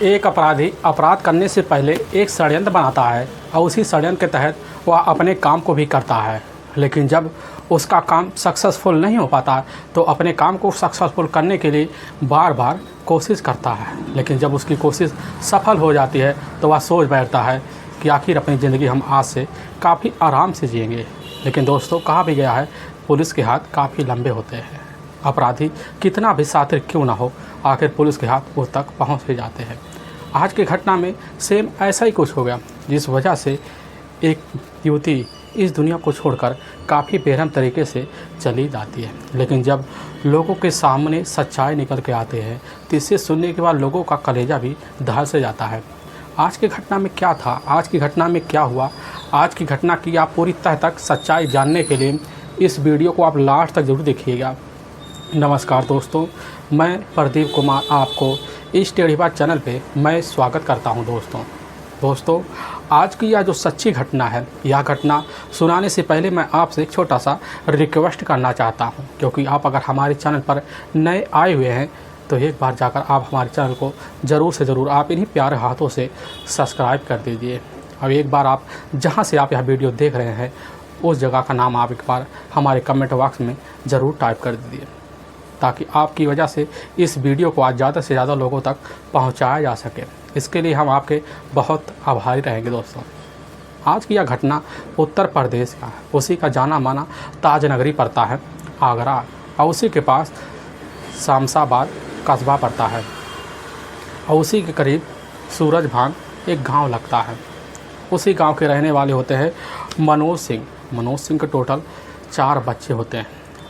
एक अपराधी अपराध करने से पहले एक षड्यंत्र बनाता है और उसी षड्यंत्र के तहत वह अपने काम को भी करता है, लेकिन जब उसका काम सक्सेसफुल नहीं हो पाता तो अपने काम को सक्सेसफुल करने के लिए बार बार कोशिश करता है। लेकिन जब उसकी कोशिश सफल हो जाती है तो वह सोच बैठता है कि आखिर अपनी ज़िंदगी हम आज से काफ़ी आराम से जिएंगे। लेकिन दोस्तों, कहा भी गया है पुलिस के हाथ काफ़ी लंबे होते हैं। अपराधी कितना भी शातिर क्यों ना हो, आखिर पुलिस के हाथ उस तक पहुंच ही जाते हैं। आज की घटना में सेम ऐसा ही कुछ हो गया, जिस वजह से एक युवती इस दुनिया को छोड़कर काफ़ी बेरहम तरीके से चली जाती है। लेकिन जब लोगों के सामने सच्चाई निकल के आते हैं तो इसे सुनने के बाद लोगों का कलेजा भी दहल से जाता है। आज की घटना में क्या था, आज की घटना में क्या हुआ, आज की घटना की आप पूरी तह तक सच्चाई जानने के लिए इस वीडियो को आप लास्ट तक ज़रूर देखिएगा। नमस्कार दोस्तों, मैं प्रदीप कुमार आपको इस टेढ़ी बात चैनल पे मैं स्वागत करता हूं। दोस्तों, आज की यह जो सच्ची घटना है, यह घटना सुनाने से पहले मैं आपसे एक छोटा सा रिक्वेस्ट करना चाहता हूं, क्योंकि आप अगर हमारे चैनल पर नए आए हुए हैं तो एक बार जाकर आप हमारे चैनल को ज़रूर से ज़रूर आप इन्हीं प्यारे हाथों से सब्सक्राइब कर दीजिए। और एक बार आप जहां से आप यह वीडियो देख रहे हैं उस जगह का नाम आप एक बार हमारे कमेंट बॉक्स में ज़रूर टाइप कर दीजिए, ताकि आपकी वजह से इस वीडियो को आज ज़्यादा से ज़्यादा लोगों तक पहुंचाया जा सके। इसके लिए हम आपके बहुत आभारी रहेंगे। दोस्तों, आज की यह घटना उत्तर प्रदेश का है। उसी का जाना माना ताज नगरी पड़ता है आगरा, और उसी के पास शामसाबाद कस्बा पड़ता है, और उसी के करीब सूरजभान एक गांव लगता है। उसी गांव के रहने वाले होते हैं मनोज सिंह के टोटल 4 बच्चे होते हैं,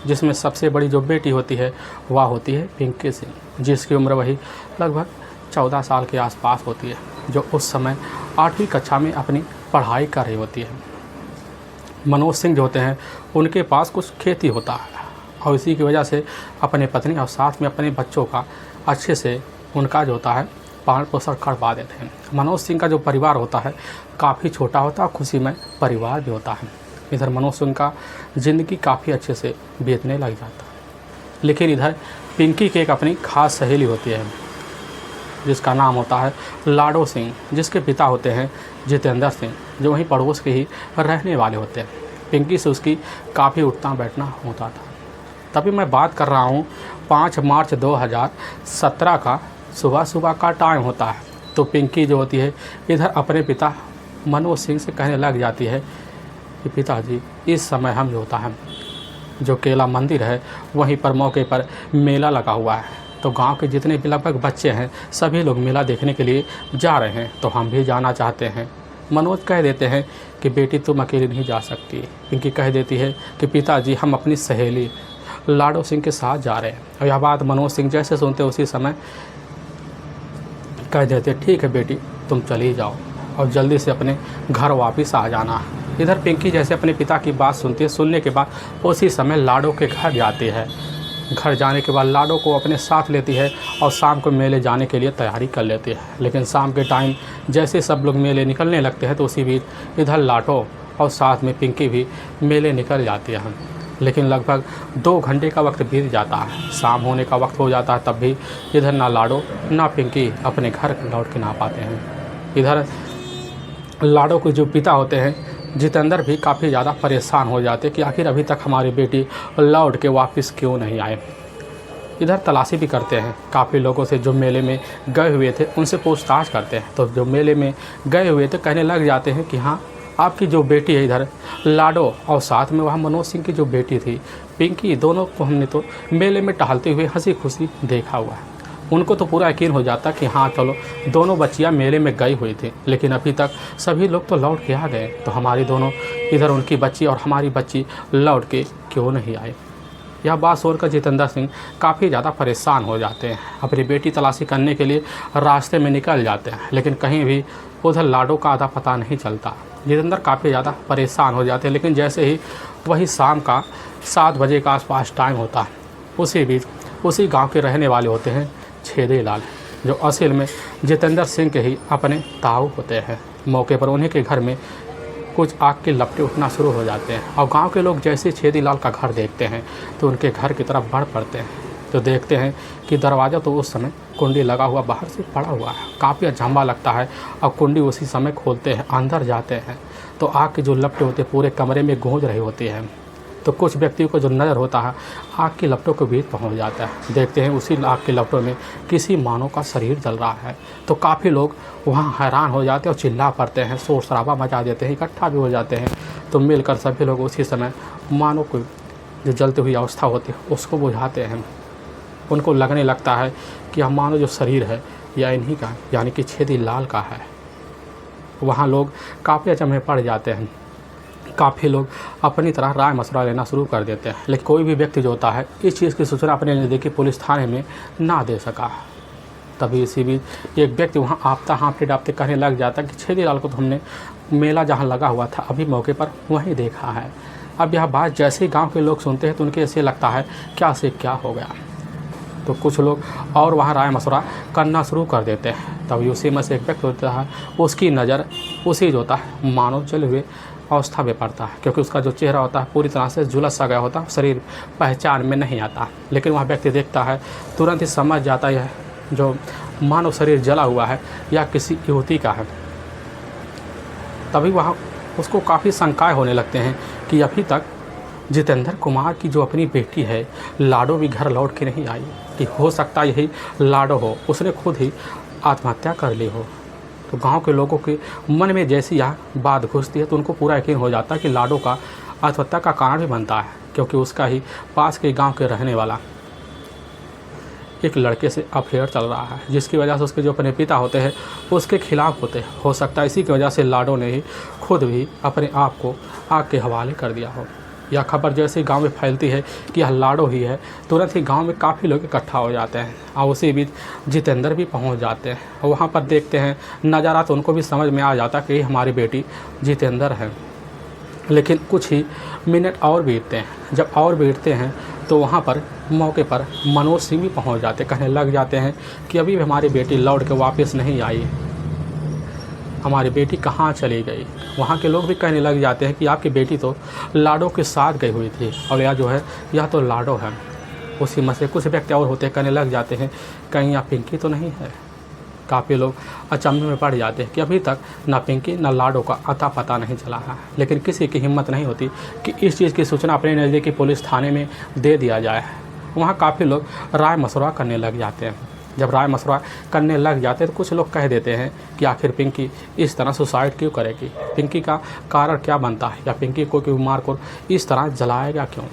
जिसमें सबसे बड़ी जो बेटी होती है वह होती है पिंकी सिंह, जिसकी उम्र वही लगभग 14 साल के आसपास होती है, जो उस समय 8वीं कक्षा में अपनी पढ़ाई कर रही होती है। मनोज सिंह जो होते हैं उनके पास कुछ खेती होता है, और इसी की वजह से अपने पत्नी और साथ में अपने बच्चों का अच्छे से उनका जो होता है पालन पोषण करवा देते हैं। मनोज सिंह का जो परिवार होता है काफ़ी छोटा होता है, खुशी में परिवार भी होता है। इधर मनोज सिंह का ज़िंदगी काफ़ी अच्छे से बीतने लग जाता है। लेकिन इधर पिंकी की एक अपनी खास सहेली होती है, जिसका नाम होता है लाडो सिंह, जिसके पिता होते हैं जितेंद्र सिंह, जो वहीं पड़ोस के ही रहने वाले होते हैं। पिंकी से उसकी काफ़ी उठना बैठना होता था। तभी मैं बात कर रहा हूँ 5 मार्च 2017 का सुबह का टाइम होता है। तो पिंकी जो होती है इधर अपने पिता मनोज सिंह से कहने लग जाती है कि पिताजी, इस समय हम जो होता है जो केला मंदिर है वहीं पर मौके पर मेला लगा हुआ है, तो गांव के जितने भी लगभग बच्चे हैं सभी लोग मेला देखने के लिए जा रहे हैं, तो हम भी जाना चाहते हैं। मनोज कह देते हैं कि बेटी तुम अकेली नहीं जा सकती। पिंकी कह देती है कि पिताजी, हम अपनी सहेली लाडो सिंह के साथ जा रहे हैं। और यह बात मनोज सिंह जैसे सुनते उसी समय कह देते, ठीक है बेटी, तुम चली जाओ और जल्दी से अपने घर वापस आ जाना। इधर पिंकी जैसे अपने पिता की बात सुनती है, सुनने के बाद उसी समय लाडो के घर जाती है। घर जाने के बाद लाडो को अपने साथ लेती है और शाम को मेले जाने के लिए तैयारी कर लेती है। लेकिन शाम के टाइम जैसे सब लोग मेले निकलने लगते हैं तो उसी बीच इधर लाडो और साथ में पिंकी भी मेले निकल जाती है। लेकिन लगभग 2 घंटे का वक्त बीत जाता है, शाम होने का वक्त हो जाता है, तब भी इधर ना लाडो ना पिंकी अपने घर लौट के ना पाते हैं। इधर लाडो के जो पिता होते हैं जितेंद्र भी काफ़ी ज़्यादा परेशान हो जाते कि आखिर अभी तक हमारी बेटी लौट के वापस क्यों नहीं आए। इधर तलाशी भी करते हैं, काफ़ी लोगों से जो मेले में गए हुए थे उनसे पूछताछ करते हैं, तो जो मेले में गए हुए थे कहने लग जाते हैं कि हाँ, आपकी जो बेटी है इधर लाडो और साथ में वहाँ मनोज सिंह की जो बेटी थी पिंकी, दोनों को हमने तो मेले में टहलते हुए हंसी खुशी देखा हुआ है। उनको तो पूरा यकीन हो जाता कि हाँ चलो, दोनों बच्चियाँ मेले में गई हुई थी, लेकिन अभी तक सभी लोग तो लौट के आ गए, तो हमारी दोनों इधर उनकी बच्ची और हमारी बच्ची लौट के क्यों नहीं आए। यह बात सुनकर जितेंद्र सिंह काफ़ी ज़्यादा परेशान हो जाते हैं। अपनी बेटी तलाशी करने के लिए रास्ते में निकल जाते हैं, लेकिन कहीं भी उधर लाडो का आधा पता नहीं चलता। जितेंद्र काफ़ी ज़्यादा परेशान हो जाते हैं। लेकिन जैसे ही वही शाम का 7 बजे का आसपास टाइम होता है, उसी बीच उसी गांव के रहने वाले होते हैं छेदी लाल, जो असल में जितेंद्र सिंह के ही अपने ताऊ होते हैं। मौके पर उन्हीं के घर में कुछ आग के लपटे उठना शुरू हो जाते हैं, और गांव के लोग जैसे छेदी लाल का घर देखते हैं तो उनके घर की तरफ बढ़ पड़ते हैं। तो देखते हैं कि दरवाज़ा तो उस समय कुंडी लगा हुआ बाहर से पड़ा हुआ है, काफ़ी अचंभा लगता है। अब कुंडी उसी समय खोलते हैं, अंदर जाते हैं तो आग की जो लपटें होती हैं पूरे कमरे में गूंज रही होती हैं। तो कुछ व्यक्तियों को जो नज़र होता है आग की लपटों के बीच पहुंच जाता है। देखते हैं उसी आग की लपटों में किसी मानव का शरीर जल रहा है। तो काफ़ी लोग वहां हैरान हो जाते हैं और चिल्ला पड़ते हैं, शोर शराबा मचा देते हैं, इकट्ठा भी हो जाते हैं। तो मिलकर सभी लोग उसी समय मानव को जो जलती हुई अवस्था होती है उसको बुझाते हैं। उनको लगने लगता है कि यह मानव जो शरीर है यह इन्हीं का यानी कि छेदी लाल का है। वहाँ लोग काफ़ी अचंभे पड़ जाते हैं। काफ़ी लोग अपनी तरह राय मशवरा लेना शुरू कर देते हैं, लेकिन कोई भी व्यक्ति जो होता है इस चीज़ की सूचना अपने नज़दीकी पुलिस थाने में ना दे सका। तभी इसी बीच एक व्यक्ति वहाँ आपता हाँफते डापते कहने लग जाता कि छेदी लाल को तो हमने मेला जहाँ लगा हुआ था अभी मौके पर वहीं देखा है। अब यह बात जैसे ही गाँव के लोग सुनते हैं तो उनके ऐसे लगता है क्या से क्या हो गया। तो कुछ लोग और वहाँ राय मशवरा करना शुरू कर देते हैं। तभी उसी में से एक व्यक्ति होता है, उसकी नज़र उसी जो होता है मानव जले हुए अवस्था में पड़ता है, क्योंकि उसका जो चेहरा होता है पूरी तरह से झुलस सा गया होता है, शरीर पहचान में नहीं आता। लेकिन वह व्यक्ति देखता है, तुरंत ही समझ जाता है जो मानव शरीर जला हुआ है या किसी युवती का है। तभी वह उसको काफ़ी शंकाएँ होने लगते हैं कि अभी तक जितेंद्र कुमार की जो अपनी बेटी है लाडो भी घर लौट के नहीं आई, कि हो सकता यही लाडो हो, उसने खुद ही आत्महत्या कर ली हो। तो गांव के लोगों के मन में जैसी यह बात घुसती है तो उनको पूरा यकीन हो जाता है कि लाडो का आत्महत्या का कारण भी बनता है, क्योंकि उसका ही पास के गांव के रहने वाला एक लड़के से अफेयर चल रहा है, जिसकी वजह से उसके जो अपने पिता होते हैं उसके खिलाफ होते हैं। हो सकता है इसी की वजह से लाडो ने ही खुद भी अपने आप को आग के हवाले कर दिया हो। यह खबर जैसे ही गांव में फैलती है कि यह लाडो ही है, तुरंत ही गांव में काफ़ी लोग इकट्ठा हो जाते हैं और उसी बीच जितेंद्र भी पहुंच जाते हैं। वहां पर देखते हैं नज़ारा तो उनको भी समझ में आ जाता कि हमारी बेटी जितेंद्र है। लेकिन कुछ ही मिनट और बीतते हैं। जब और बीतते हैं तो वहाँ पर मौके पर मनोज सिंह भी पहुँच जाते, कहने लग जाते हैं कि अभी भी हमारी बेटी लौट के वापस नहीं आई, हमारी बेटी कहाँ चली गई। वहाँ के लोग भी कहने लग जाते हैं कि आपकी बेटी तो लाडो के साथ गई हुई थी और यह जो है यह तो लाडो है। उसी में से कुछ व्यक्ति और होते कहने लग जाते हैं कहीं यह पिंकी तो नहीं है। काफ़ी लोग अचंभे में पड़ जाते हैं कि अभी तक ना पिंकी ना लाडो का अता पता नहीं चला है। लेकिन किसी की हिम्मत नहीं होती कि इस चीज़ की सूचना अपने नज़दीकी पुलिस थाने में दे दिया जाए। वहाँ काफ़ी लोग राय मशवरा करने लग जाते हैं। जब राय मशवरा करने लग जाते हैं तो कुछ लोग कह देते हैं कि आखिर पिंकी इस तरह सुसाइड क्यों करेगी, पिंकी का कारण क्या बनता है, या पिंकी को क्यों मार कर इस तरह जलाएगा क्यों।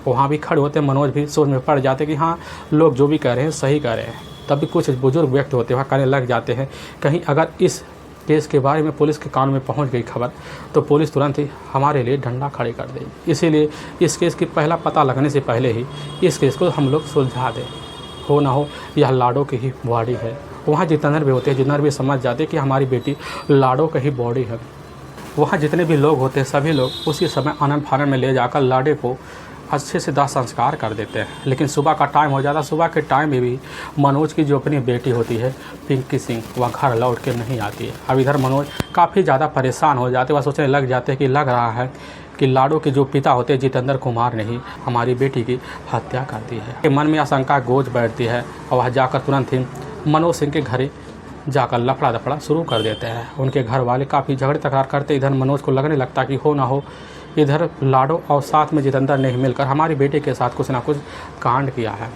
वहाँ भी खड़े होते मनोज भी सोच में पड़ जाते कि हाँ लोग जो भी कह रहे हैं सही कह रहे हैं। तभी कुछ बुजुर्ग व्यक्ति होते वहाँ कहने लग जाते हैं कहीं अगर इस केस के बारे में पुलिस के कान में पहुंच गई खबर तो पुलिस तुरंत ही हमारे लिए डंडा खड़े कर देगी। इसीलिए इस केस की पहला पता लगने से पहले ही इस केस को हम लोग सुलझा दें। हो ना हो यह लाडो की ही बॉडी है। वहाँ जितेंद्र भी होते हैं, जितेंद्र भी समझ जाते कि हमारी बेटी लाडो की ही बॉडी है। वहाँ जितने भी लोग होते हैं सभी लोग उसी समय आनंद फानन में ले जाकर लाडो को अच्छे से दाह संस्कार कर देते हैं। लेकिन सुबह का टाइम हो जाता, सुबह के टाइम में भी मनोज की जो अपनी बेटी होती है पिंकी सिंह वह घर लौट के नहीं आती है। अब इधर मनोज काफ़ी ज़्यादा परेशान हो जाते, वह सोचने लग जाते हैं कि लग रहा है कि लाडो के जो पिता होते हैं जितेंद्र कुमार ने ही हमारी बेटी की हत्या कर दी है। मन में आशंका गोज बैठती है और वह जाकर तुरंत ही मनोज सिंह के घर जाकर लफड़ा दफड़ा शुरू कर देते हैं। उनके घर वाले काफ़ी झगड़े तकरार करते, इधर मनोज को लगने लगता कि हो ना हो इधर लाडो और साथ में जितेंद्र ने मिलकर हमारी बेटी के साथ कुछ ना कुछ कांड किया है।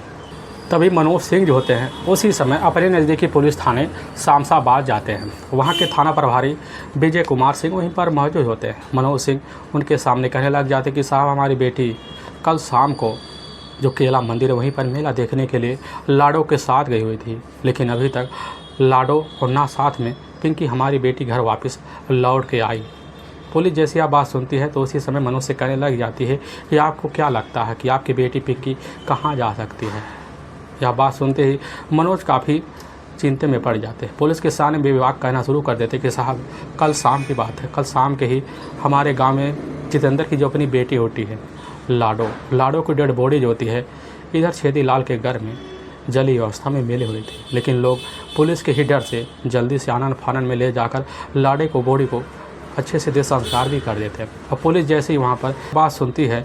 तभी मनोज सिंह जो होते हैं उसी समय अपने नज़दीकी पुलिस थाने शामसाबाद जाते हैं। वहाँ के थाना प्रभारी विजय कुमार सिंह वहीं पर मौजूद होते हैं। मनोज सिंह उनके सामने कहने लग जाते कि साहब हमारी बेटी कल शाम को जो केला मंदिर है वहीं पर मेला देखने के लिए लाडो के साथ गई हुई थी, लेकिन अभी तक लाडो और ना साथ में पिंकी हमारी बेटी घर वापस लौट के आई। पुलिस जैसी यह बात सुनती है तो उसी समय मनोज से कहने लग जाती है कि आपको क्या लगता है कि आपकी बेटी पिंकी कहाँ जा सकती है। यह बात सुनते ही मनोज काफ़ी चिंता में पड़ जाते हैं। पुलिस के सामने विभाग कहना शुरू कर देते कि साहब कल शाम की बात है, कल शाम के ही हमारे गांव में जितेंद्र की जो अपनी बेटी होती है लाडो की डेड बॉडी जो होती है इधर छेदी लाल के घर में जली अवस्था में मिली हुई थी। लेकिन लोग पुलिस के ही डर से जल्दी से आनन फानन में ले जाकर लाडे को बॉडी को अच्छे से देह संस्कार भी कर देते हैं। और पुलिस जैसे ही वहाँ पर बात सुनती है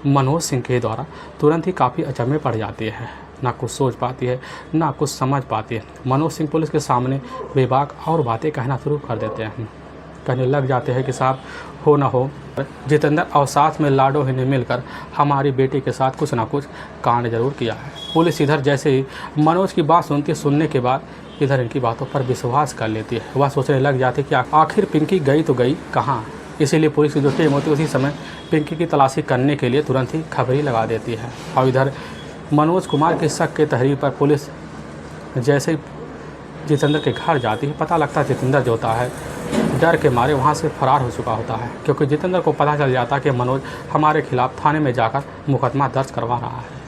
मनोज सिंह के द्वारा तुरंत ही काफ़ी अचंभे पड़ जाती है। ना कुछ सोच पाती है, ना कुछ समझ पाती है। मनोज सिंह पुलिस के सामने बेबाक और बातें कहना शुरू कर देते हैं। कहने लग जाते हैं कि साहब हो ना हो जितेंद्र और साथ में लाडो ही ने मिलकर हमारी बेटी के साथ कुछ ना कुछ कांड जरूर किया है। पुलिस इधर जैसे ही मनोज की बात सुनने के बाद इधर इनकी बातों पर विश्वास कर लेती है। वह सोचने लग जाती है कि आखिर पिंकी गई तो गई कहाँ। इसीलिए पुलिस की जो टीम होती है उसी समय पिंकी की तलाशी करने के लिए तुरंत ही खबरी लगा देती है। और इधर मनोज कुमार के शक के तहरीर पर पुलिस जैसे ही जितेंद्र के घर जाती है, पता लगता है जितेंद्र जो होता है डर के मारे वहाँ से फरार हो चुका होता है, क्योंकि जितेंद्र को पता चल जाता है कि मनोज हमारे खिलाफ थाने में जाकर मुकदमा दर्ज करवा रहा है।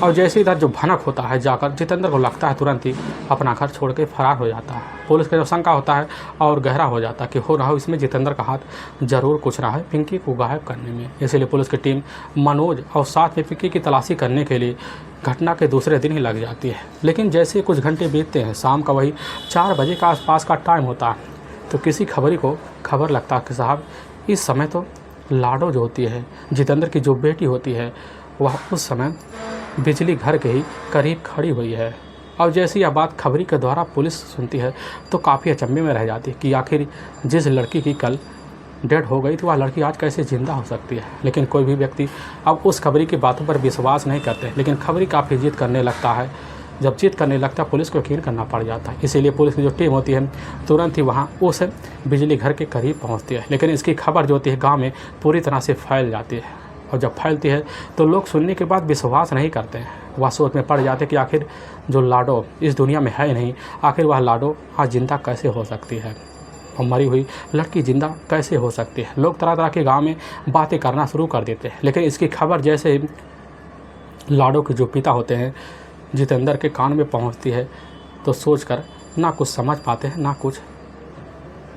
और जैसे इधर जो भनक होता है जाकर जितेंद्र को लगता है तुरंत ही अपना घर छोड़ के फरार हो जाता है। पुलिस का जो शंका होता है और गहरा हो जाता है कि हो रहा हो इसमें जितेंद्र का हाथ जरूर कुछ रहा है पिंकी को गायब करने में। इसलिए पुलिस की टीम मनोज और साथ में पिंकी की तलाशी करने के लिए घटना के दूसरे दिन ही लग जाती है। लेकिन जैसे कुछ घंटे बीतते हैं, शाम का वही 4 बजे का आसपास का टाइम होता है, तो किसी खबरी को खबर लगता है कि साहब इस समय तो लाडो जो होती है जितेंद्र की जो बेटी होती है वह उस समय बिजली घर के ही करीब खड़ी हुई है। और जैसे यह बात खबरी के द्वारा पुलिस सुनती है तो काफ़ी अचंभे में रह जाती है कि आखिर जिस लड़की की कल डेड हो गई थी वह लड़की आज कैसे ज़िंदा हो सकती है। लेकिन कोई भी व्यक्ति अब उस खबरी की बातों पर विश्वास नहीं करते, लेकिन खबरी काफ़ी जिद करने लगता है। जब जिद करने लगता है पुलिस को यकीन करना पड़ जाता है। इसीलिए पुलिस की जो टीम होती है तुरंत ही वहाँ उस बिजली घर के करीब पहुँचती है। लेकिन इसकी खबर जो होती है गाँव में पूरी तरह से फैल जाती है, और जब फैलती है तो लोग सुनने के बाद विश्वास नहीं करते हैं। वह सोच में पड़ जाते कि आखिर जो लाडो इस दुनिया में है नहीं, आखिर वह लाडो आज जिंदा कैसे हो सकती है और मरी हुई लड़की जिंदा कैसे हो सकती है। लोग तरह तरह के गांव में बातें करना शुरू कर देते हैं। लेकिन इसकी खबर जैसे ही लाडो के जो पिता होते हैं जितेंद्र के कान में पहुंचती है तो सोचकर ना कुछ समझ पाते हैं, ना कुछ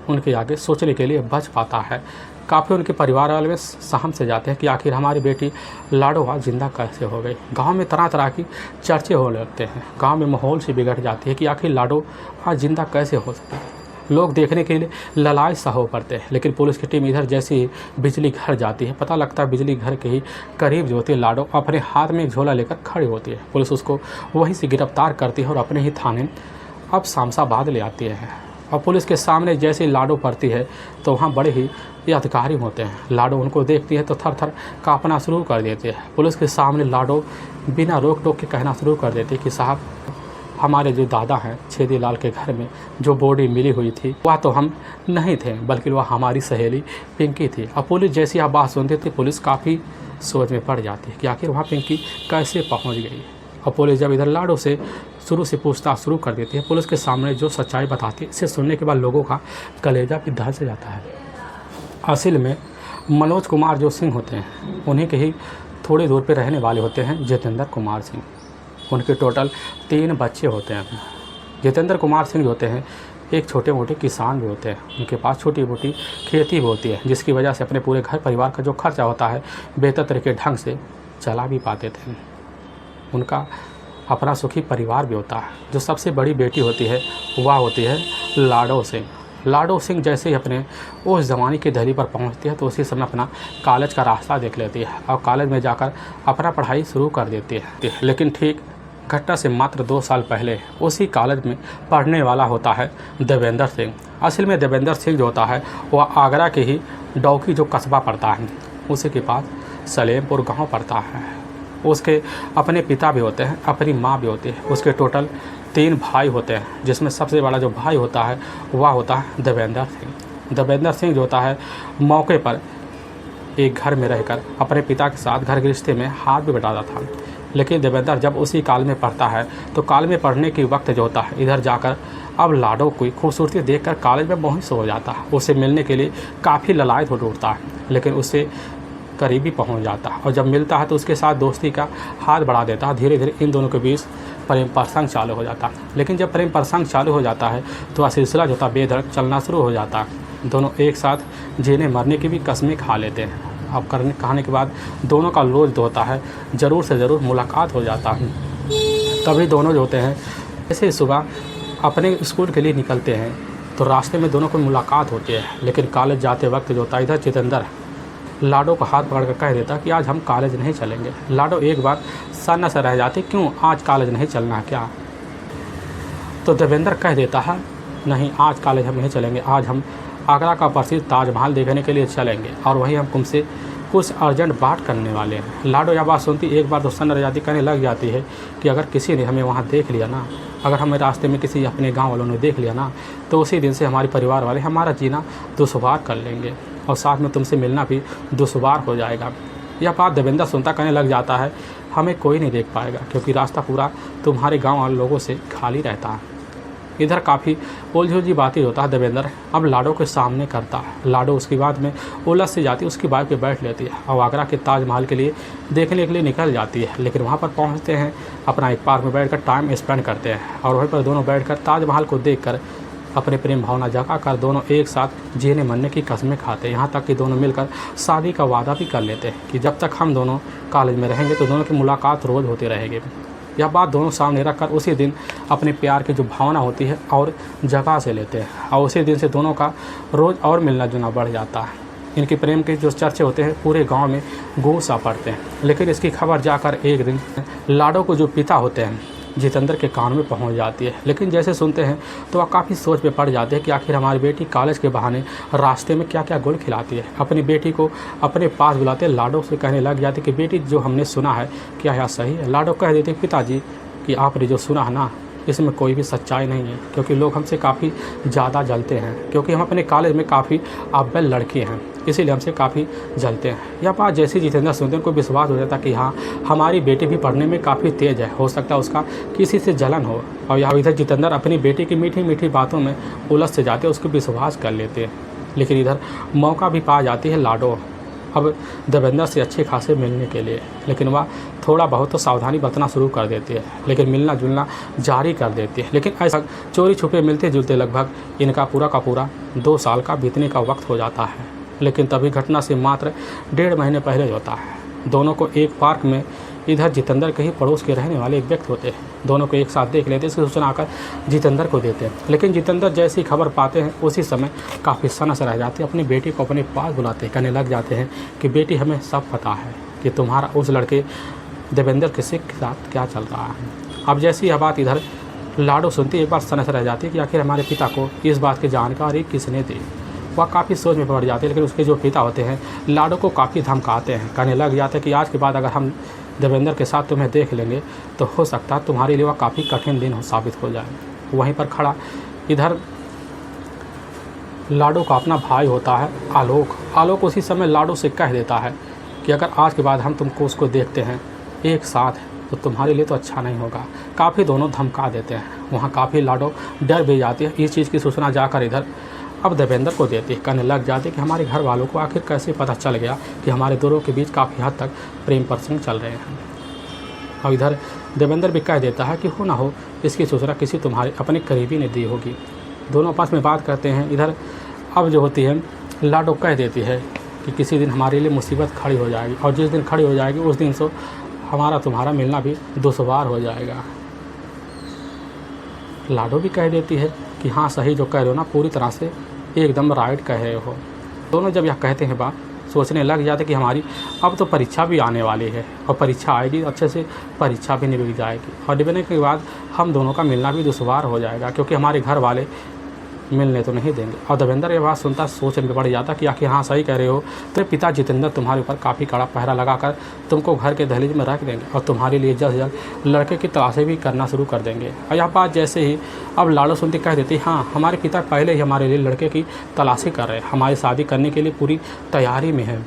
उनके आगे सोचने के लिए बच पाता है। काफ़ी उनके परिवार वाले में सहम से जाते हैं कि आखिर हमारी बेटी लाडो आज जिंदा कैसे हो गई। गांव में तरह तरह की चर्चे होने लगते हैं। गांव में माहौल से बिगड़ जाती है कि आखिर लाडो आज जिंदा कैसे हो सके। लोग देखने के लिए ललायत सा हो पड़ते हैं। लेकिन पुलिस की टीम इधर जैसे ही बिजली घर जाती है, पता लगता है बिजली घर के ही करीब जो होती है लाडो अपने हाथ में एक झोला लेकर खड़ी होती है। पुलिस उसको वहीं से गिरफ्तार करती है और अपने ही थाने अब शामसाबाद ले आती है। और पुलिस के सामने जैसे ही लाडो पड़ती है तो वहाँ बड़े ही अधिकारी होते हैं। लाडो उनको देखती है तो थर थर काँपना शुरू कर देती है। पुलिस के सामने लाडो बिना रोक टोक के कहना शुरू कर देती है कि साहब हमारे जो दादा हैं छेदीलाल के घर में जो बॉडी मिली हुई थी वह तो हम नहीं थे, बल्कि वह हमारी सहेली पिंकी थी। अब पुलिस जैसी यह बात सुनती थी पुलिस काफ़ी सोच में पड़ जाती है कि आखिर वहाँ पिंकी कैसे पहुँच गई। और पुलिस जब इधर लाडो से शुरू से पूछताछ शुरू कर देती है, पुलिस के सामने जो सच्चाई बताती है, इसे सुनने के बाद लोगों का कलेजा भी दहल से जाता है। असल में मनोज कुमार जो सिंह होते हैं उन्हीं के ही थोड़ी दूर पे रहने वाले होते हैं जितेंद्र कुमार सिंह। उनके टोटल 3 बच्चे होते हैं। जितेंद्र कुमार सिंह जो होते हैं एक छोटे मोटे किसान भी होते हैं। उनके पास छोटी मोटी खेती भी होती है, जिसकी वजह से अपने पूरे घर परिवार का जो खर्चा होता है बेहतर तरीके ढंग से चला भी पाते थे। उनका अपना सुखी परिवार भी होता है। जो सबसे बड़ी बेटी होती है वह होती है लाडो सिंह। लाडो सिंह जैसे ही अपने उस ज़माने की दहली पर पहुंचती है तो उसी समय अपना कॉलेज का रास्ता देख लेती है और कॉलेज में जाकर अपना पढ़ाई शुरू कर देती है। लेकिन ठीक घटना से मात्र 2 साल पहले उसी कॉलेज में पढ़ने वाला होता है देवेंद्र सिंह। असल में देवेंद्र सिंह जो होता है वह आगरा के ही डौकी जो कस्बा पड़ता है उसी के पास सलेमपुर गाँव पड़ता है। उसके अपने पिता भी होते हैं, अपनी माँ भी होती है। उसके टोटल 3 भाई होते हैं, जिसमें सबसे बड़ा जो भाई होता है वह होता है देवेंद्र सिंह। देवेंद्र सिंह जो होता है मौके पर एक घर में रहकर अपने पिता के साथ घर गृहस्थी में हाथ भी बटाता था। लेकिन देवेंद्र जब उसी कॉलेज में पढ़ता है तो कॉलेज में पढ़ने के वक्त जो होता है इधर जाकर अब लाडो की खूबसूरती देखकर कॉलेज में बहुत हो जाता है। उसे मिलने के लिए काफ़ी ललायत हो उठता है, लेकिन उससे करीबी पहुंच जाता है और जब मिलता है तो उसके साथ दोस्ती का हाथ बढ़ा देता है। धीरे धीरे इन दोनों के बीच प्रेम प्रसंग चालू हो जाता है। लेकिन जब प्रेम प्रसंग चालू हो जाता है तो वह सिलसिला जो होता है बेधड़क चलना शुरू हो जाता है। दोनों एक साथ जीने मरने की भी कस्में खा लेते हैं। अब खाने के बाद दोनों का रोज़ जो होता है ज़रूर से ज़रूर मुलाकात हो जाता है। तभी दोनों जो होते हैं जैसे सुबह अपने स्कूल के लिए निकलते हैं तो रास्ते में दोनों को मुलाकात होती है। लेकिन कॉलेज जाते वक्त जो होता है इधर जितेंद्र लाडो का हाथ पकड़ कर कह देता कि आज हम कॉलेज नहीं चलेंगे। लाडो एक बार सन्न से रह जाती, क्यों आज कॉलेज नहीं चलना क्या? तो देवेंद्र कह देता है नहीं, आज कॉलेज हम नहीं चलेंगे, आज हम आगरा का प्रसिद्ध ताजमहल देखने के लिए चलेंगे और वहीं हम तुमसे कुछ अर्जेंट बात करने वाले हैं। लाडो यह बात सुनती एक बार तो सन्न रह जाती, कहने लग जाती है कि अगर किसी ने हमें वहाँ देख लिया ना, अगर हमें रास्ते में किसी अपने गांव वालों ने देख लिया ना, तो उसी दिन से हमारे परिवार वाले हमारा जीना दुश्वार कर लेंगे और साथ में तुमसे मिलना भी दुश्वार हो जाएगा। यह बात देवेंद्र सुनता कहने लग जाता है हमें कोई नहीं देख पाएगा क्योंकि रास्ता पूरा तुम्हारे गाँव वाले लोगों से खाली रहता है। इधर काफ़ी उलझी बातें होता है देवेंद्र अब लाडो के सामने करता है। लाडो उसकी बात में उलझ से जाती है, उसकी बाइक पे बैठ लेती है और आगरा के ताजमहल के लिए देखने के लिए निकल जाती है। लेकिन वहाँ पर पहुँचते हैं, अपना एक पार्क में बैठकर टाइम स्पेंड करते हैं और वहीं पर दोनों बैठकर ताजमहल को देखकर अपने प्रेम भावना जगा कर दोनों एक साथ जीने मरने की कस्में खाते हैं। यहाँ तक कि दोनों मिलकर शादी का वादा भी कर लेते हैं कि जब तक हम दोनों कॉलेज में रहेंगे तो दोनों की मुलाकात रोज़ होती रहेगी। यह बात दोनों सामने रखकर उसी दिन अपने प्यार की जो भावना होती है और जगह से लेते हैं और उसी दिन से दोनों का रोज़ और मिलना जुलना बढ़ जाता है। इनके प्रेम के जो चर्चे होते हैं पूरे गांव में गूंज सा पड़ते हैं। लेकिन इसकी खबर जाकर एक दिन लाडो को जो पिता होते हैं जितेंद्र के कान में पहुंच जाती है। लेकिन जैसे सुनते हैं तो वह काफ़ी सोच में पड़ जाते हैं कि आखिर हमारी बेटी कॉलेज के बहाने रास्ते में क्या क्या गुल खिलाती है। अपनी बेटी को अपने पास बुलाते लाडो से कहने लग जाते कि बेटी जो हमने सुना है क्या यह सही है? लाडो कह देते पिताजी कि आपने जो सुना है ना इसमें कोई भी सच्चाई नहीं है, क्योंकि लोग हमसे काफ़ी ज़्यादा जलते हैं क्योंकि हम अपने कॉलेज में काफ़ी अव्वल लड़के हैं, इसीलिए हमसे काफ़ी जलते हैं। यह बात जैसे जितेंद्र सुनते हैं उनको विश्वास हो जाता कि हाँ हमारी बेटी भी पढ़ने में काफ़ी तेज़ है, हो सकता है उसका किसी से जलन हो। और यहाँ इधर जितेंद्र अपनी बेटी की मीठी मीठी बातों में उलझ से जाते उसको विश्वास कर लेते हैं। लेकिन इधर मौका भी पा जाती है लाडो अब देवेंद्र से अच्छे खासे मिलने के लिए। लेकिन वह थोड़ा बहुत तो सावधानी बरतना शुरू कर देती है, लेकिन मिलना जुलना जारी कर देती है। लेकिन ऐसा चोरी छुपे मिलते जुलते लगभग इनका पूरा का पूरा 2 साल का बीतने का वक्त हो जाता है। लेकिन तभी घटना से मात्र 1.5 महीने पहले होता है। दोनों को एक पार्क में इधर जितेंद्र के ही पड़ोस के रहने वाले एक व्यक्ति होते हैं, दोनों को एक साथ देख लेते, इसकी सूचना आकर जितेंद्र को देते हैं। लेकिन जितेंद्र जैसी खबर पाते हैं उसी समय काफ़ी सनस रह जाती है, अपनी बेटी को अपने पास बुलाते कहने लग जाते हैं कि बेटी हमें सब पता है कि तुम्हारा उस लड़के देवेंद्र के साथ क्या चल रहा है। अब जैसी यह बात इधर लाडो सुनती एक बार सनस रह जाती है कि आखिर हमारे पिता को इस बात की जानकारी किसने दी। वह काफ़ी सोच में पड़ जाती है। लेकिन उसके जो पिता होते हैं लाडो को काफ़ी धमकाते हैं, कहने लग जाते हैं कि आज के बाद अगर हम देवेंद्र के साथ तुम्हें देख लेंगे तो हो सकता है तुम्हारे लिए वह काफ़ी कठिन दिन साबित हो जाए। वहीं पर खड़ा इधर लाडो का अपना भाई होता है आलोक उसी समय लाडो से कह देता है कि अगर आज के बाद हम तुमको उसको देखते हैं एक साथ तो तुम्हारे लिए तो अच्छा नहीं होगा। काफ़ी दोनों धमका देते हैं। वहाँ काफ़ी लाडो डर भी जाती है। इस चीज़ की सूचना जाकर इधर अब देवेंद्र को देती है, कहने लग जाती है कि हमारे घर वालों को आखिर कैसे पता चल गया कि हमारे दोनों के बीच काफ़ी हद तक प्रेम प्रसंग चल रहे हैं। और इधर देवेंद्र भी कह देता है कि हो ना हो इसकी सूचना किसी तुम्हारे अपने करीबी ने दी होगी। दोनों आपस में बात करते हैं। इधर अब जो होती है लाडो कह देती है कि किसी दिन हमारे लिए मुसीबत खड़ी हो जाएगी और जिस दिन खड़ी हो जाएगी उस दिन से हमारा तुम्हारा मिलना भी दुश्वार हो जाएगा। लाडो भी कह देती है कि हाँ सही जो कह रहे हो ना, पूरी तरह से एकदम राइट कह रहे हो। दोनों जब यह कहते हैं बात सोचने लग जाते कि हमारी अब तो परीक्षा भी आने वाली है और परीक्षा आएगी अच्छे से परीक्षा भी निकल जाएगी और निकलने के बाद हम दोनों का मिलना भी दुश्वार हो जाएगा क्योंकि हमारे घर वाले मिलने तो नहीं देंगे। और देवेंद्र ये बात सुनता सोच में पड़ जाता कि आखिर हाँ सही कह रहे हो, तो पिता जितेंद्र तुम्हारे ऊपर काफ़ी कड़ा पहरा लगाकर तुमको घर के दहलीज में रख देंगे और तुम्हारे लिए जल्द से जल्द लड़के की तलाशें भी करना शुरू कर देंगे। और यह बात जैसे ही अब लाडो सुनती कह देती हाँ हमारे पिता पहले ही हमारे लिए लड़के की तलाशी कर रहे हैं, हमारी शादी करने के लिए पूरी तैयारी में है।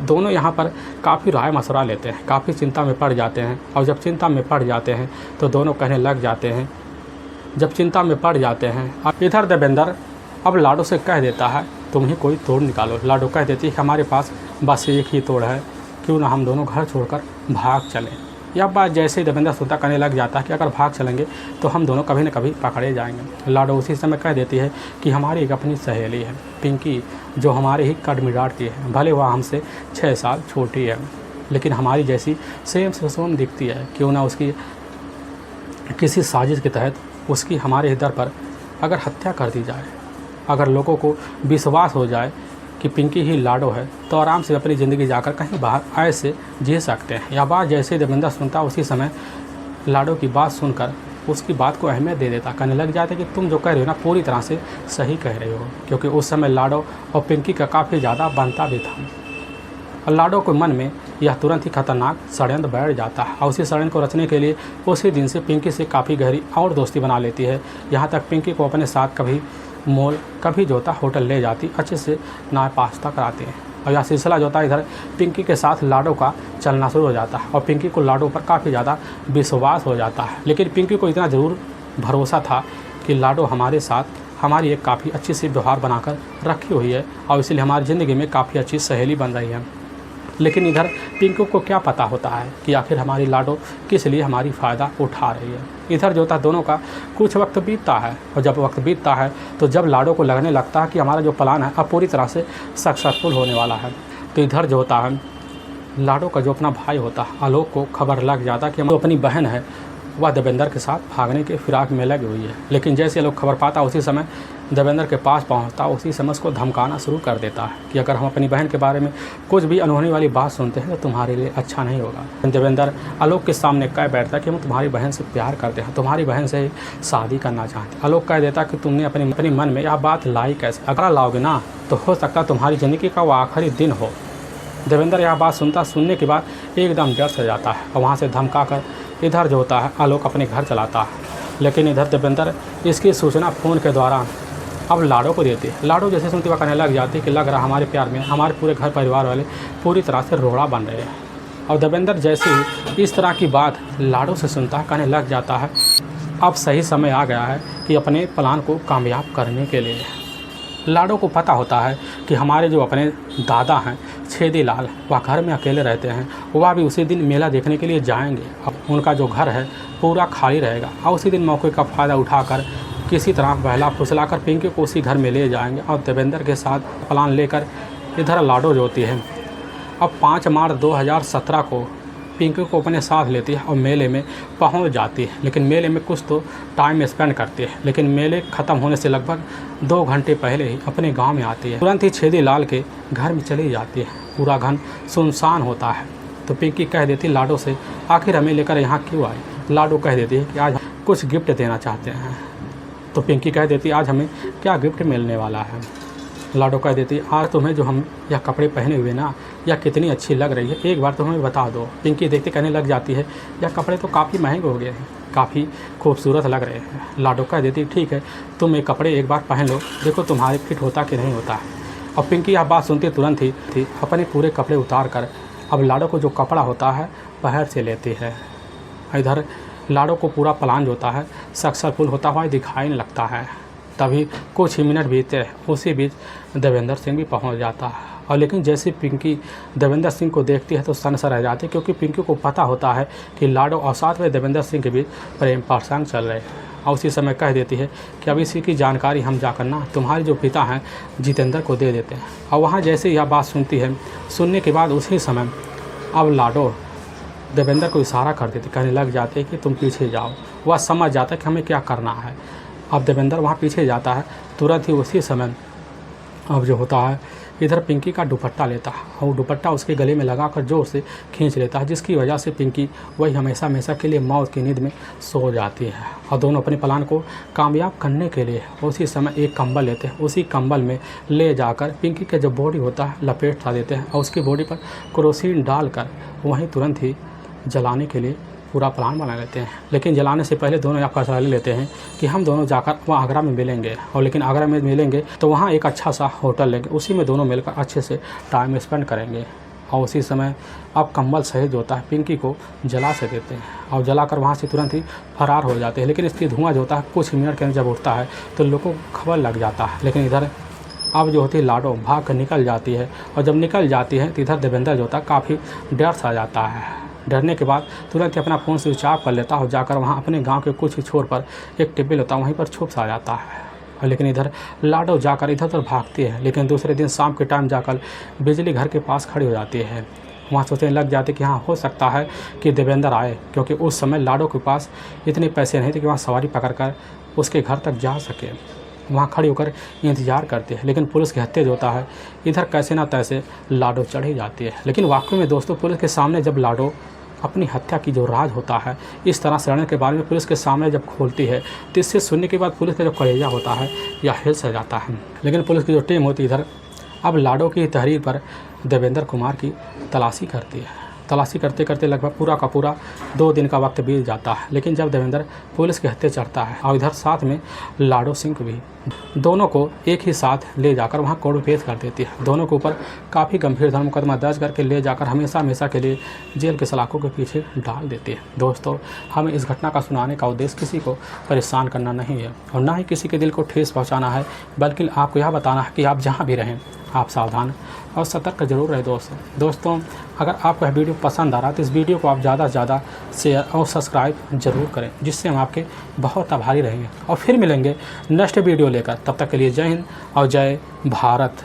दोनों यहाँ पर काफ़ी राय मशवरा लेते हैं, काफ़ी चिंता में पड़ जाते हैं। और जब चिंता में पड़ जाते हैं तो दोनों कहने लग जाते हैं अब इधर देवेंद्र अब लाडो से कह देता है तुम ही कोई तोड़ निकालो। लाडो कह देती है कि हमारे पास बस एक ही तोड़ है, क्यों ना हम दोनों घर छोड़कर भाग चलें। यह बात जैसे ही देवेंद्र सुनता करने लग जाता है कि अगर भाग चलेंगे तो हम दोनों कभी न कभी पकड़े जाएंगे। लाडो उसी समय कह देती है कि हमारी एक अपनी सहेली है पिंकी, जो हमारे ही कदमिडाट की है। भले वह हमसे 6 साल छोटी है लेकिन हमारी जैसी सेम से सेम दिखती है। क्यों ना उसकी किसी साजिश के तहत उसकी हमारे दर पर अगर हत्या कर दी जाए, अगर लोगों को विश्वास हो जाए कि पिंकी ही लाडो है तो आराम से अपनी ज़िंदगी जाकर कहीं बाहर ऐसे जी सकते हैं। यह बात जैसे ही देवेंद्र सुनता उसी समय लाडो की बात सुनकर उसकी बात को अहमियत दे देता, कहने लग जाता कि तुम जो कह रहे हो ना पूरी तरह से सही कह रहे हो, क्योंकि उस समय लाडो और पिंकी का काफ़ी ज़्यादा बनता भी था। और लाडो के मन में यह तुरंत ही खतरनाक षड्यंत्र बैठ जाता है और उसी षड्यंत्र को रचने के लिए उसी दिन से पिंकी से काफ़ी गहरी और दोस्ती बना लेती है। यहाँ तक पिंकी को अपने साथ कभी मॉल कभी जोता होटल ले जाती, अच्छे से नाय पास्ता कराते हैं। और यह सिलसिला जो था इधर पिंकी के साथ लाडो का चलना शुरू हो जाता है और पिंकी को लाडो पर काफ़ी ज़्यादा विश्वास हो जाता है। लेकिन पिंकी को इतना ज़रूर भरोसा था कि लाडो हमारे साथ हमारी एक काफ़ी अच्छी सी व्यवहार बनाकर रखी हुई है और इसलिए हमारी ज़िंदगी में काफ़ी अच्छी सहेली बन रही है। लेकिन इधर पिंकी को क्या पता होता है कि आखिर हमारी लाडो किस लिए हमारी फ़ायदा उठा रही है। इधर जो था दोनों का कुछ वक्त बीतता है और जब वक्त बीतता है तो जब लाडो को लगने लगता है कि हमारा जो प्लान है अब पूरी तरह से सक्सेसफुल होने वाला है, तो इधर जो होता है लाडो का जो अपना भाई होता है आलोक को खबर लग जाता कि जो अपनी बहन है वह देवेंद्र के साथ भागने के फिराक में लगी हुई है। लेकिन जैसे लोग खबर पाता उसी समय देवेंद्र के पास पहुंचता, उसी समय उसको धमकाना शुरू कर देता है कि अगर हम अपनी बहन के बारे में कुछ भी अनहोनी वाली बात सुनते हैं तो तुम्हारे लिए अच्छा नहीं होगा। देवेंद्र आलोक के सामने कह बैठता कि हम तुम्हारी बहन से प्यार करते हैं, तुम्हारी बहन से शादी करना चाहते हैं। आलोक कह देता कि तुमने अपने मन में यह बात लाई कैसे, अगर लाओगे ना तो हो सकता तुम्हारी ज़िंदगी का वो आखिरी दिन हो। देवेंद्र यह बात सुनने के बाद एकदम डर से जाता है और वहाँ से धमका कर इधर जो होता है आलोक अपने घर चलाता है। लेकिन इधर देवेंद्र इसकी सूचना फ़ोन के द्वारा अब लाडो को देती है। लाडो जैसे सुनती वह कहने लग जाती कि लग रहा हमारे प्यार में हमारे पूरे घर परिवार वाले पूरी तरह से रोड़ा बन रहे हैं। और देवेंद्र जैसे ही इस तरह की बात लाडो से सुनता है कहने लग जाता है अब सही समय आ गया है कि अपने प्लान को कामयाब करने के लिए। लाडो को पता होता है कि हमारे जो अपने दादा हैं छेदी लाल वह घर में अकेले रहते हैं, वह भी उसी दिन मेला देखने के लिए जाएंगे। अब उनका जो घर है पूरा खाली रहेगा और उसी दिन मौके का फ़ायदा उठाकर किसी तरह बहला फुसलाकर पिंकी को उसी घर में ले जाएंगे और देवेंद्र के साथ प्लान लेकर इधर लाडो जो होती है अब 5 मार्च 2017 को पिंकी को अपने साथ लेती है और मेले में पहुंच जाती है। लेकिन मेले में कुछ तो टाइम स्पेंड करती है, लेकिन मेले ख़त्म होने से लगभग 2 घंटे पहले ही अपने गांव में आती है। तुरंत ही छेदी लाल के घर में चली जाती है। पूरा घर सुनसान होता है तो पिंकी कह देती लाडो से आखिर हमें लेकर यहाँ क्यों आई। लाडो कह देती है कि आज कुछ गिफ्ट देना चाहते हैं। तो पिंकी कह देती आज हमें क्या गिफ्ट मिलने वाला है। लाडो कह देती आज तुम्हें जो हम यह कपड़े पहने हुए ना यह कितनी अच्छी लग रही है, एक बार तो हमें बता दो। पिंकी देखते कहने लग जाती है यह कपड़े तो काफ़ी महंगे हो गए हैं, काफ़ी खूबसूरत लग रहे हैं। लाडो कह देती ठीक है तुम ये कपड़े एक बार पहन लो, देखो तुम्हारे फिट होता कि नहीं होता है। और पिंकी यह बात सुनती तुरंत ही अपने पूरे कपड़े उतार कर अब लाडो को जो कपड़ा होता है बाहर से लेती है। इधर लाडो को पूरा प्लान जो होता है सक्सेसफुल होता हुआ दिखाई नहीं लगता है। तभी कुछ ही मिनट बीते, उसी बीच देवेंद्र सिंह भी पहुंच जाता है। और लेकिन जैसे पिंकी देवेंद्र सिंह को देखती है तो सन सा रह जाती है, क्योंकि पिंकी को पता होता है कि लाडो और साथ में देवेंद्र सिंह के बीच प्रेम प्रसंग चल रहे हैं। और उसी समय कह देती है कि अब इसी की जानकारी हम जाकर ना तुम्हारे जो पिता हैं जितेंद्र को दे देते हैं। और वहाँ जैसे यह बात सुनती है, सुनने के बाद उसी समय अब लाडो देवेंद्र को इशारा कर देती, कहने लग जाते कि तुम पीछे जाओ। वह समझ जाता है कि हमें क्या करना है। अब देवेंद्र वहाँ पीछे जाता है। तुरंत ही उसी समय अब जो होता है इधर पिंकी का दुपट्टा लेता है और दुपट्टा उसके गले में लगाकर जोर से खींच लेता है, जिसकी वजह से पिंकी वही हमेशा के लिए मौत की नींद में सो जाती है। और दोनों अपने प्लान को कामयाब करने के लिए उसी समय एक कंबल लेते हैं, उसी कंबल में ले जाकर पिंकी का जो बॉडी होता है लपेट सा देते हैं और उसकी बॉडी पर केरोसिन डालकर वहीं तुरंत ही जलाने के लिए पूरा प्लान बना लेते हैं। लेकिन जलाने से पहले दोनों यह फैसला ले लेते हैं कि हम दोनों जाकर वहाँ आगरा में मिलेंगे। और लेकिन आगरा में मिलेंगे तो वहाँ एक अच्छा सा होटल लेंगे, उसी में दोनों मिलकर अच्छे से टाइम स्पेंड करेंगे। और उसी समय अब कंबल सहित जो होता है पिंकी को जला से देते हैं और जलाकर वहाँ से तुरंत ही फरार हो जाते हैं। लेकिन इसकी धुआं जो होता है कुछ मिनट के अंदर जब उठता है तो लोगों को खबर लग जाता है। लेकिन इधर अब जो होती है लाडो भाग कर निकल जाती है और जब निकल जाती है तो इधर देवेंद्र जो होता है काफ़ी डर सा जाता है। डरने के बाद तुरंत ही अपना फ़ोन स्विच ऑफ कर लेता और जाकर वहाँ अपने गांव के कुछ ही छोर पर एक टेबल होता है वहीं पर छुप सा जाता है। और लेकिन इधर लाडो जाकर इधर उधर भागती है। लेकिन दूसरे दिन शाम के टाइम जाकर बिजली घर के पास खड़ी हो जाती है। वहाँ सोचने लग जाते कि हाँ हो सकता है कि देवेंद्र आए, क्योंकि उस समय लाडो के पास इतने पैसे नहीं थे कि वहाँ सवारी पकड़ कर उसके घर तक जा सके। वहाँ खड़ी होकर इंतजार करती है। लेकिन पुलिस की हत्या जो होता है इधर कैसे ना तैसे लाडो चढ़ ही जाती है। लेकिन वाकई में दोस्तों पुलिस के सामने जब लाडो अपनी हत्या की जो राज होता है इस तरह षड्यंत्र के बारे में पुलिस के सामने जब खोलती है तो इससे सुनने के बाद पुलिस का जो कलेजा होता है यह हिल सा जाता है। लेकिन पुलिस की जो टीम होती है इधर अब लाडो की तहरीर पर देवेंद्र कुमार की तलाशी करती है। तलाशी करते करते लगभग पूरा का पूरा 2 दिन का वक्त बीत जाता है। लेकिन जब देवेंद्र पुलिस के हत्थे चढ़ता है और इधर साथ में लाडो सिंह भी, दोनों को एक ही साथ ले जाकर वहाँ कोर्ट में पेश कर देती है। दोनों के ऊपर काफ़ी गंभीर धर्म मुकदमा दर्ज करके ले जाकर हमेशा हमेशा के लिए जेल के सलाखों के पीछे डाल देती है। दोस्तों हमें इस घटना का सुनाने का उद्देश्य किसी को परेशान करना नहीं है और ना ही किसी के दिल को ठेस पहुँचाना है, बल्कि आपको यह बताना है कि आप जहाँ भी रहें आप सावधान और सतर्क जरूर रहे। दोस्तों अगर आपको यह वीडियो पसंद आ रहा है तो इस वीडियो को आप ज़्यादा से ज़्यादा शेयर और सब्सक्राइब जरूर करें, जिससे हम आपके बहुत आभारी रहेंगे। और फिर मिलेंगे नेक्स्ट वीडियो लेकर, तब तक के लिए जय हिंद और जय भारत।